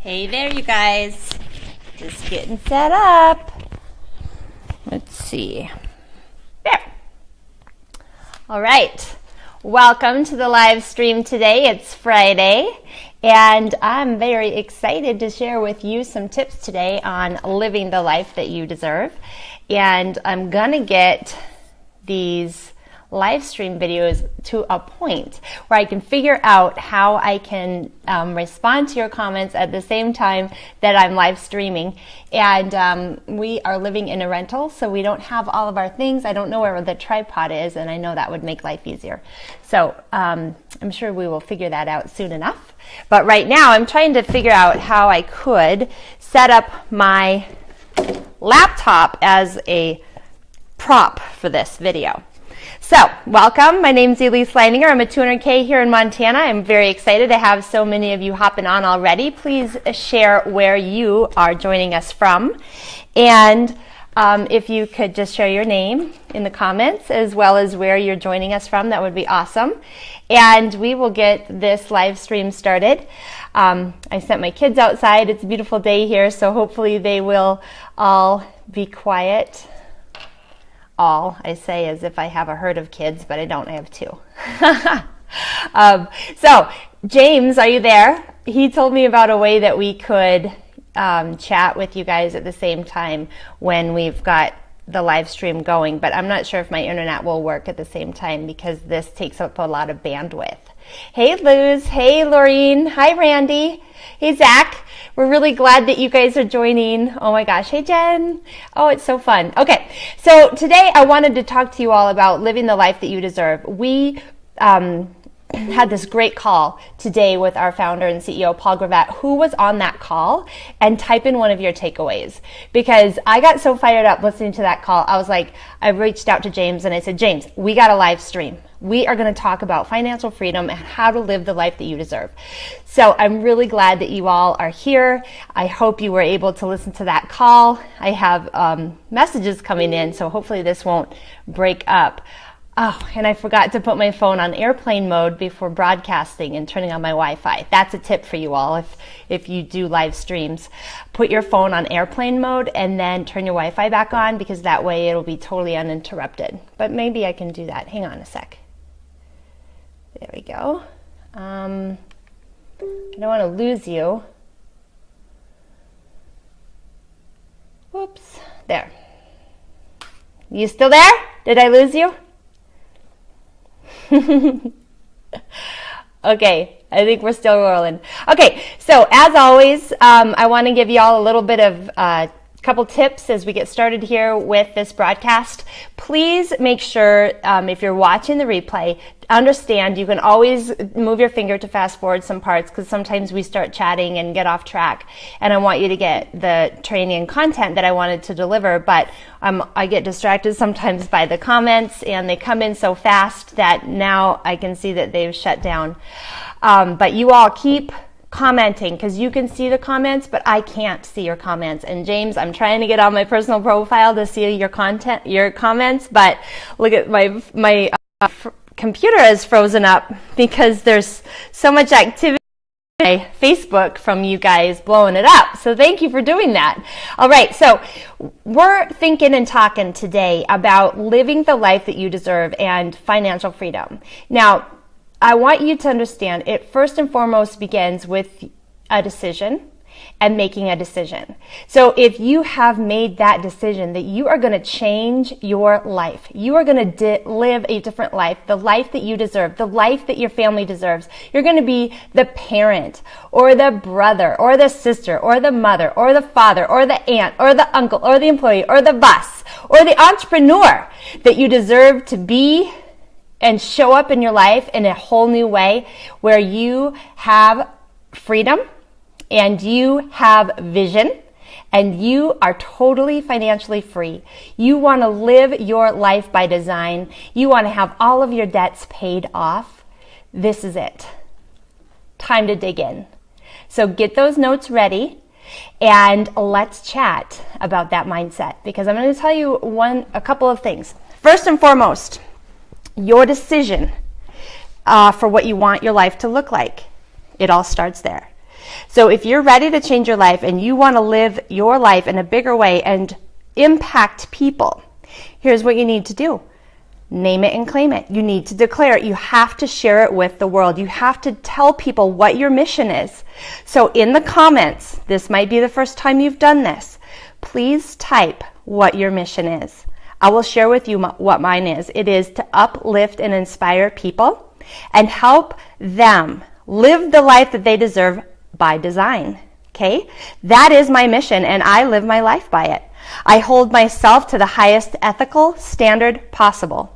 Hey there, you guys. Just getting set up. Let's see. There. All right. Welcome to the live stream today. It's Friday, and I'm very excited to share with you some tips today on living the life that you deserve. And I'm going to get these live stream videos to a point where I can figure out how I can respond to your comments at the same time that I'm live streaming. And we are living in a rental, so we don't have all of our things. I don't know where the tripod is, and I know that would make life easier. So I'm sure we will figure that out soon enough. But right now I'm trying to figure out how I could set up my laptop as a prop for this video. So, welcome. My name's Elise Lininger. I'm a 200K here in Montana. I'm very excited to have so many of you hopping on already. Please share where you are joining us from. And if you could just share your name in the comments as well as where you're joining us from, that would be awesome. And we will get this live stream started. I sent my kids outside. It's a beautiful day here, so hopefully they will all be quiet. All, I say as if I have a herd of kids, but I don't, I have two. So, James, are you there? He told me about a way that we could chat with you guys at the same time when we've got the live stream going, but I'm not sure if my internet will work at the same time because this takes up a lot of bandwidth. Hey, Luz. Hey, Laureen. Hi, Randy. Hey, Zach. We're really glad that you guys are joining. Oh my gosh. Hey, Jen. Oh, it's so fun. Okay. So today I wanted to talk to you all about living the life that you deserve. We had this great call today with our founder and CEO, Paul Gravett, who was on that call, and type in one of your takeaways, because I got so fired up listening to that call. I was like, I reached out to James and I said, James, we got a live stream. We are going to talk about financial freedom and how to live the life that you deserve. So I'm really glad that you all are here. I hope you were able to listen to that call. I have messages coming in, so hopefully this won't break up. Oh, and I forgot to put my phone on airplane mode before broadcasting and turning on my Wi-Fi. That's a tip for you all if you do live streams. Put your phone on airplane mode and then turn your Wi-Fi back on, because that way it'll be totally uninterrupted. But maybe I can do that. Hang on a sec. There we go. I don't want to lose you. Whoops. There. You still there? Did I lose you? Okay, I think we're still rolling. Okay, so as always, I want to give you all a little bit of couple tips as we get started here with this broadcast. Please make sure, if you're watching the replay, understand you can always move your finger to fast forward some parts, because sometimes we start chatting and get off track, and I want you to get the training and content that I wanted to deliver, but I get distracted sometimes by the comments, and they come in so fast that now I can see that they've shut down. But you all keep commenting, because you can see the comments, but I can't see your comments. And James, I'm trying to get on my personal profile to see your comments, but look at my computer is frozen up because there's so much activity on my Facebook from you guys blowing it up. So thank you for doing that. All right, so we're thinking and talking today about living the life that you deserve and financial freedom. Now, I want you to understand it first and foremost begins with a decision and making a decision. So if you have made that decision that you are going to change your life, you are going to live a different life, the life that you deserve, the life that your family deserves. You're going to be the parent or the brother or the sister or the mother or the father or the aunt or the uncle or the employee or the boss or the entrepreneur that you deserve to be, and show up in your life in a whole new way where you have freedom and you have vision and you are totally financially free. You want to live your life by design. You want to have all of your debts paid off. This is it. Time to dig in. So get those notes ready and let's chat about that mindset, because I'm going to tell you a couple of things. First and foremost, your decision for what you want your life to look like. It all starts there. So if you're ready to change your life and you want to live your life in a bigger way and impact people, here's what you need to do. Name it and claim it. You need to declare it. You have to share it with the world. You have to tell people what your mission is. So in the comments, this might be the first time you've done this, please type what your mission is. I will share with you what mine is. It is to uplift and inspire people and help them live the life that they deserve by design. Okay? That is my mission, and I live my life by it. I hold myself to the highest ethical standard possible.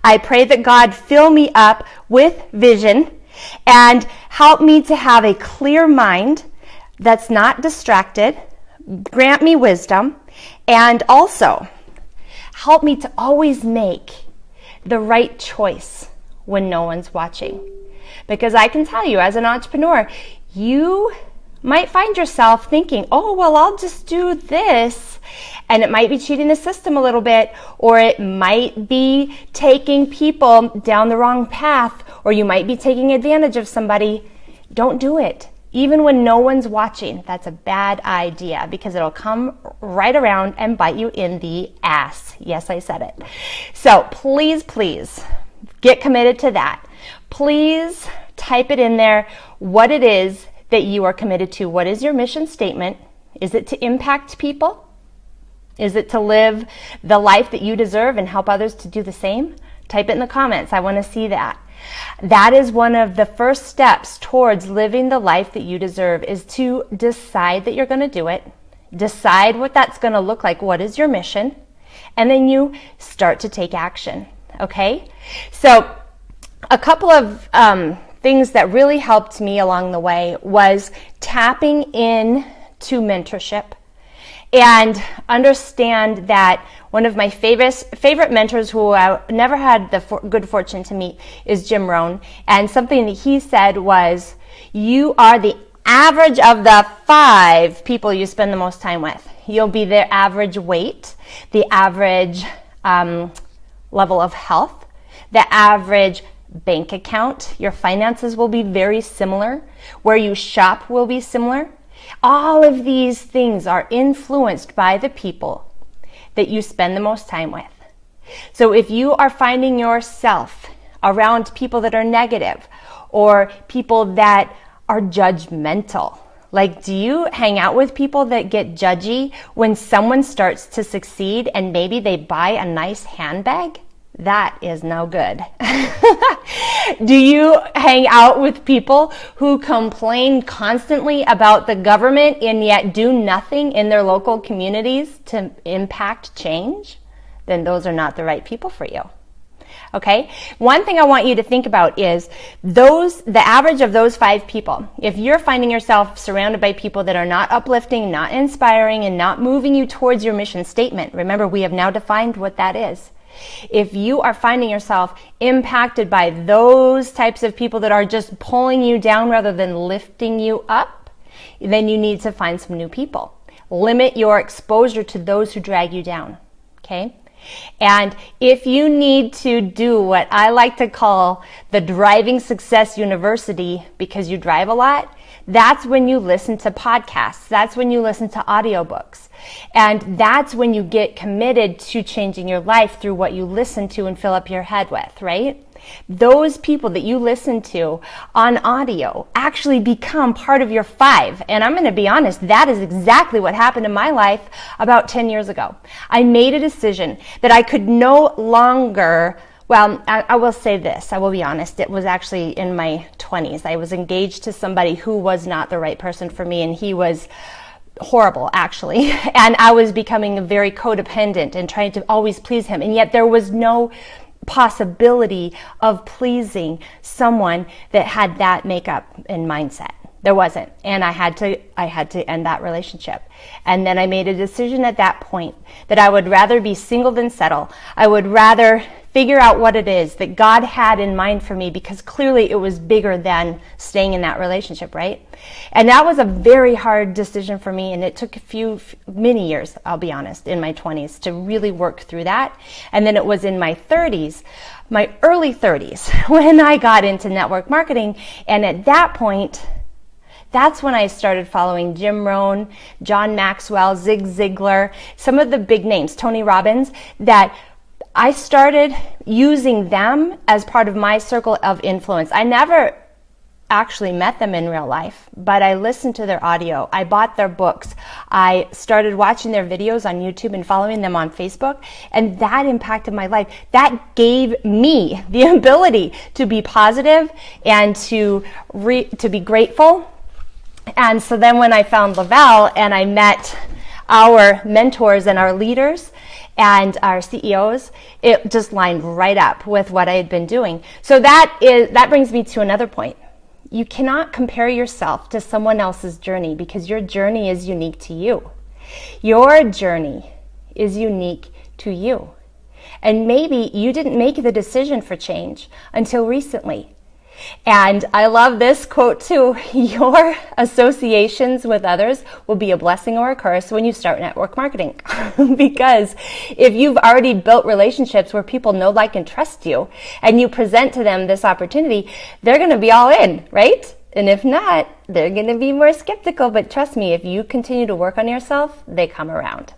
I pray that God fill me up with vision and help me to have a clear mind that's not distracted. Grant me wisdom, and also help me to always make the right choice when no one's watching. Because I can tell you, as an entrepreneur, you might find yourself thinking, oh, well, I'll just do this. And it might be cheating the system a little bit, or it might be taking people down the wrong path, or you might be taking advantage of somebody. Don't do it. Even when no one's watching, that's a bad idea, because it'll come right around and bite you in the ass. Yes, I said it. So please, please get committed to that. Please type it in there, what it is that you are committed to. What is your mission statement? Is it to impact people? Is it to live the life that you deserve and help others to do the same? Type it in the comments. I want to see that. That is one of the first steps towards living the life that you deserve, is to decide that you're going to do it. Decide what that's going to look like. What is your mission? And then you start to take action. Okay? So a couple of things that really helped me along the way was tapping in to mentorship. And understand that one of my favorite mentors who I never had the good fortune to meet is Jim Rohn. And something that he said was, you are the average of the 5 people you spend the most time with. You'll be their average weight, the average level of health, the average bank account. Your finances will be very similar. Where you shop will be similar. All of these things are influenced by the people that you spend the most time with. So if you are finding yourself around people that are negative or people that are judgmental, like, do you hang out with people that get judgy when someone starts to succeed and maybe they buy a nice handbag? That is no good. Do you hang out with people who complain constantly about the government and yet do nothing in their local communities to impact change? Then those are not the right people for you. Okay? One thing I want you to think about is the average of those 5 people. If you're finding yourself surrounded by people that are not uplifting, not inspiring, and not moving you towards your mission statement, remember, we have now defined what that is. If you are finding yourself impacted by those types of people that are just pulling you down rather than lifting you up, then you need to find some new people. Limit your exposure to those who drag you down. Okay? And if you need to do what I like to call the driving success university because you drive a lot, that's when you listen to podcasts. That's when you listen to audiobooks. And that's when you get committed to changing your life through what you listen to and fill up your head with, right? Those people that you listen to on audio actually become part of your 5. And I'm going to be honest, that is exactly what happened in my life about 10 years ago. I made a decision that I could no longer, well, I will say this, I will be honest, it was actually in my 20s. I was engaged to somebody who was not the right person for me, and he was horrible, actually. And I was becoming very codependent and trying to always please him. And yet there was no possibility of pleasing someone that had that makeup and mindset. There wasn't. And I had to end that relationship. And then I made a decision at that point that I would rather be single than settle. I would rather figure out what it is that God had in mind for me, because clearly it was bigger than staying in that relationship, right? And that was a very hard decision for me, and it took many years, I'll be honest, in my 20s to really work through that. And then it was in my 30s, my early 30s, when I got into network marketing, and at that point, That's when I started following Jim Rohn, John Maxwell, Zig Ziglar, some of the big names, Tony Robbins, that I started using them as part of my circle of influence. I never actually met them in real life, but I listened to their audio. I bought their books. I started watching their videos on YouTube and following them on Facebook, and that impacted my life. That gave me the ability to be positive and to be grateful. And so then when I found le-vel and I met our mentors and our leaders and our CEOs, it just lined right up with what I had been doing. So that brings me to another point. You cannot compare yourself to someone else's journey because your journey is unique to you. Your journey is unique to you. And maybe you didn't make the decision for change until recently. And I love this quote too. Your associations with others will be a blessing or a curse when you start network marketing. Because if you've already built relationships where people know, like, and trust you, and you present to them this opportunity, they're going to be all in, right? And if not, they're going to be more skeptical. But trust me, if you continue to work on yourself, they come around.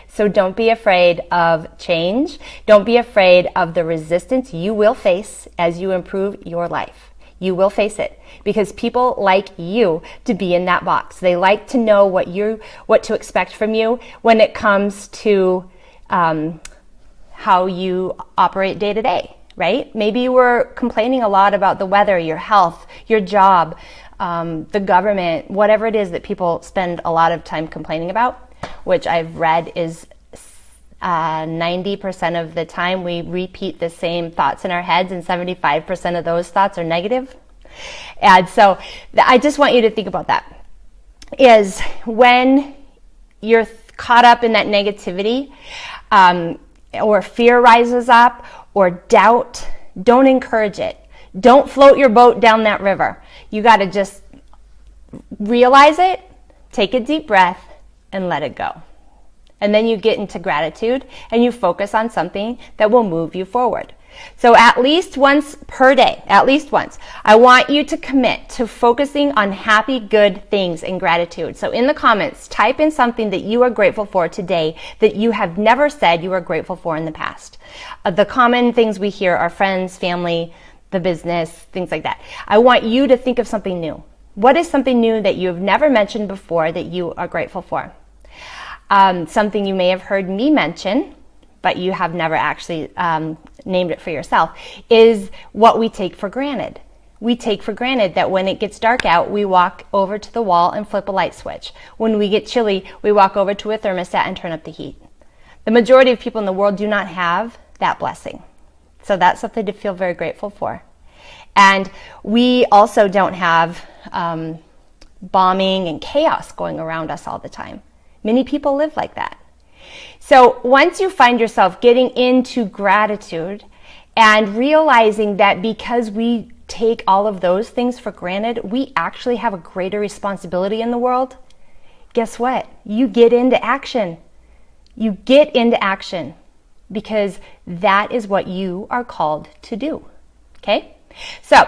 So don't be afraid of change. Don't be afraid of the resistance you will face as you improve your life. You will face it because people like you to be in that box. They like to know what to expect from you when it comes to how you operate day to day, right? Maybe you were complaining a lot about the weather, your health, your job, the government, whatever it is that people spend a lot of time complaining about, which I've read is 90% of the time we repeat the same thoughts in our heads, and 75% of those thoughts are negative. And so I just want you to think about that, is when you're caught up in that negativity, or fear rises up, or doubt, don't encourage it. Don't float your boat down that river. You got to just realize it, take a deep breath, and let it go. And then you get into gratitude and you focus on something that will move you forward. So at least once per day, at least once, I want you to commit to focusing on happy, good things and gratitude. So in the comments, type in something that you are grateful for today that you have never said you were grateful for in the past. The common things we hear are friends, family, the business, things like that. I want you to think of something new. What is something new that you have never mentioned before that you are grateful for? Something you may have heard me mention, but you have never actually named it for yourself, is what we take for granted. We take for granted that when it gets dark out, we walk over to the wall and flip a light switch. When we get chilly, we walk over to a thermostat and turn up the heat. The majority of people in the world do not have that blessing. So that's something to feel very grateful for. And we also don't have bombing and chaos going around us all the time. Many people live like that. So once you find yourself getting into gratitude and realizing that because we take all of those things for granted, we actually have a greater responsibility in the world, guess what? You get into action. You get into action because that is what you are called to do. Okay? So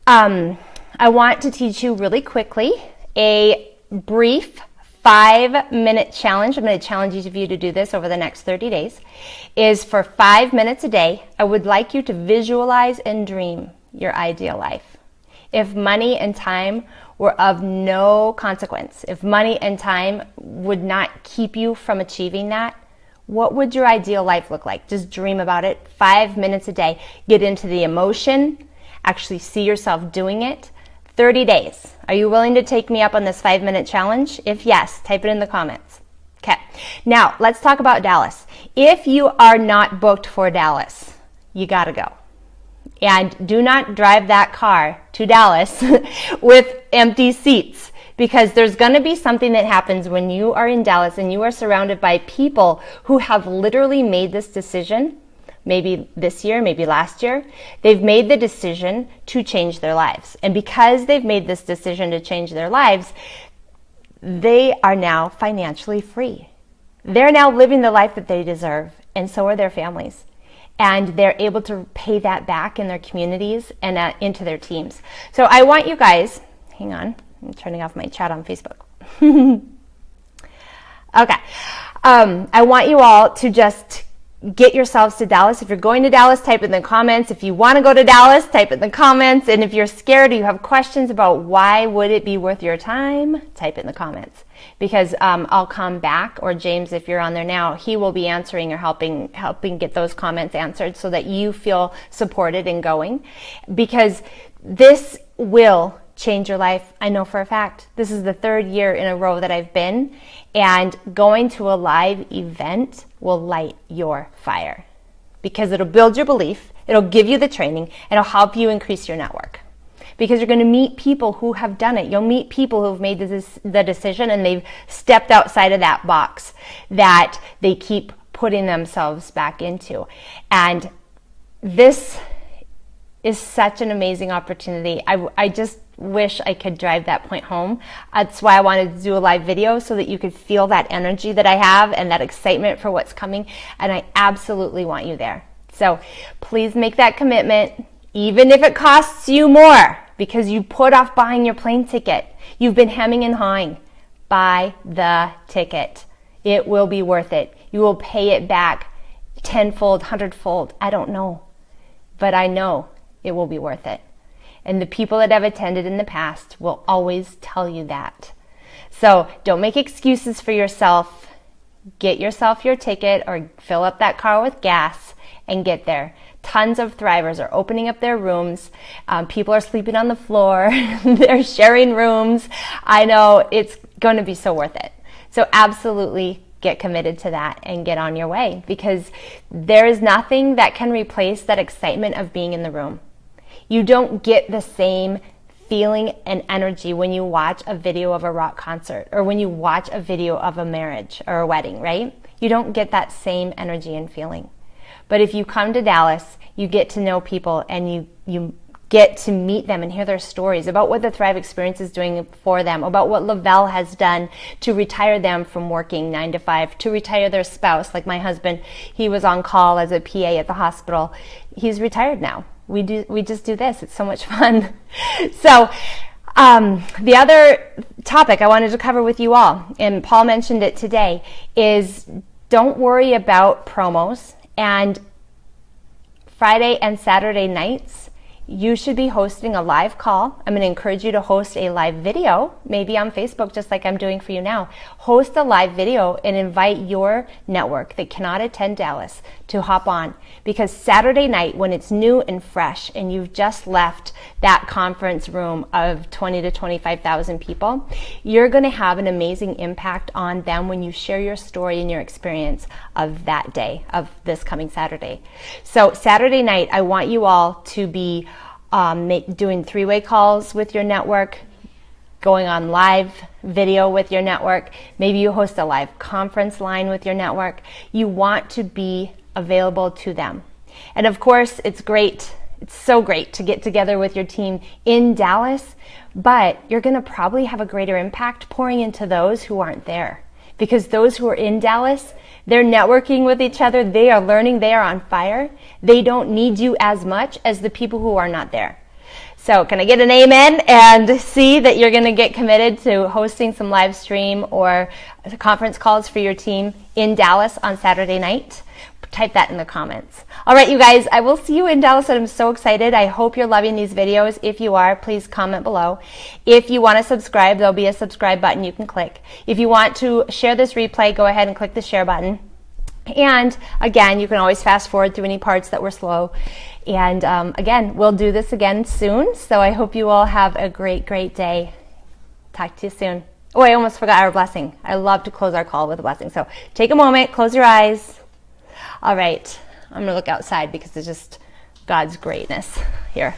I want to teach you really quickly a brief 5-minute challenge. I'm going to challenge each of you to do this over the next 30 days. Is for 5 minutes a day, I would like you to visualize and dream your ideal life. If money and time were of no consequence, if money and time would not keep you from achieving that, what would your ideal life look like? Just dream about it. 5 minutes a day. Get into the emotion. Actually see yourself doing it. 30 days. Are you willing to take me up on this 5-minute challenge? If yes, type it in the comments. Okay. Now, let's talk about Dallas. If you are not booked for Dallas, you gotta go. And do not drive that car to Dallas with empty seats, because there's going to be something that happens when you are in Dallas and you are surrounded by people who have literally made this decision, maybe this year, maybe last year. They've made the decision to change their lives. And because they've made this decision to change their lives, they are now financially free. They're now living the life that they deserve, and so are their families. And they're able to pay that back in their communities and into their teams. So I want you guys, hang on, I'm turning off my chat on Facebook. Okay. I want you all to just get yourselves to Dallas. If you're going to Dallas, type in the comments. If you want to go to Dallas, type in the comments. And if you're scared or you have questions about why would it be worth your time, type in the comments. Because I'll come back, or James, if you're on there now, he will be answering or helping get those comments answered so that you feel supported in going. Because this will change your life. I know for a fact. This is the 3rd year in a row that I've been, and going to a live event will light your fire because it'll build your belief, it'll give you the training, and it'll help you increase your network. Because you're going to meet people who have done it. You'll meet people who have made the decision and they've stepped outside of that box that they keep putting themselves back into. And this is such an amazing opportunity. I just wish I could drive that point home. That's why I wanted to do a live video, so that you could feel that energy that I have and that excitement for what's coming. And I absolutely want you there. So please make that commitment, even if it costs you more, because you put off buying your plane ticket. You've been hemming and hawing. Buy the ticket. It will be worth it. You will pay it back tenfold, hundredfold. I don't know, but I know it will be worth it. And the people that have attended in the past will always tell you that. So don't make excuses for yourself. Get yourself your ticket or fill up that car with gas and get there. Tons of Thrivers are opening up their rooms. People are sleeping on the floor. They're sharing rooms. I know it's going to be so worth it. So absolutely get committed to that and get on your way, because there is nothing that can replace that excitement of being in the room. You don't get the same feeling and energy when you watch a video of a rock concert or when you watch a video of a marriage or a wedding, right? You don't get that same energy and feeling. But if you come to Dallas, you get to know people and you get to meet them and hear their stories about what the Thrive Experience is doing for them, about what le-vel has done to retire them from working 9 to 5, to retire their spouse. Like my husband, he was on call as a PA at the hospital. He's retired now. We just do this. It's so much fun. So the other topic I wanted to cover with you all, and Paul mentioned it today, is don't worry about promos. And Friday and Saturday nights, you should be hosting a live call. I'm going to encourage you to host a live video, maybe on Facebook, just like I'm doing for you now. Host a live video and invite your network that cannot attend Dallas to hop on. Because Saturday night, when it's new and fresh and you've just left that conference room of 20 to 25,000 people, you're going to have an amazing impact on them when you share your story and your experience of that day, of this coming Saturday. So Saturday night, I want you all to be doing 3-way calls with your network, going on live video with your network. Maybe you host a live conference line with your network. You want to be available to them. And of course, it's great. It's so great to get together with your team in Dallas, but you're going to probably have a greater impact pouring into those who aren't there. Because those who are in Dallas, they're networking with each other, they are learning, they are on fire. They don't need you as much as the people who are not there. So can I get an amen and see that you're going to get committed to hosting some live stream or conference calls for your team in Dallas on Saturday night? Type that in the comments. All right, you guys, I will see you in Dallas, and I'm so excited. I hope you're loving these videos. If you are, please comment below. If you want to subscribe, there'll be a subscribe button you can click. If you want to share this replay, go ahead and click the share button. And again, you can always fast forward through any parts that were slow. And again, we'll do this again soon. So I hope you all have a great, great day. Talk to you soon. Oh, I almost forgot our blessing. I love to close our call with a blessing. So take a moment, close your eyes. All right, I'm going to look outside because it's just God's greatness here.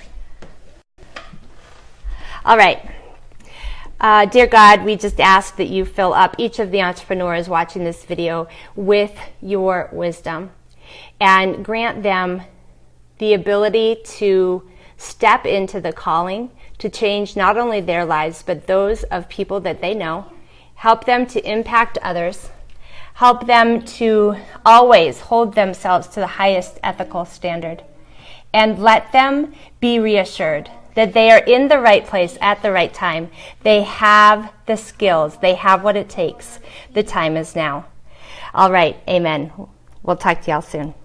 All right. Dear God, we just ask that you fill up each of the entrepreneurs watching this video with your wisdom and grant them the ability to step into the calling to change not only their lives, but those of people that they know. Help them to impact others. Help them to always hold themselves to the highest ethical standard. And let them be reassured that they are in the right place at the right time. They have the skills. They have what it takes. The time is now. All right. Amen. We'll talk to y'all soon.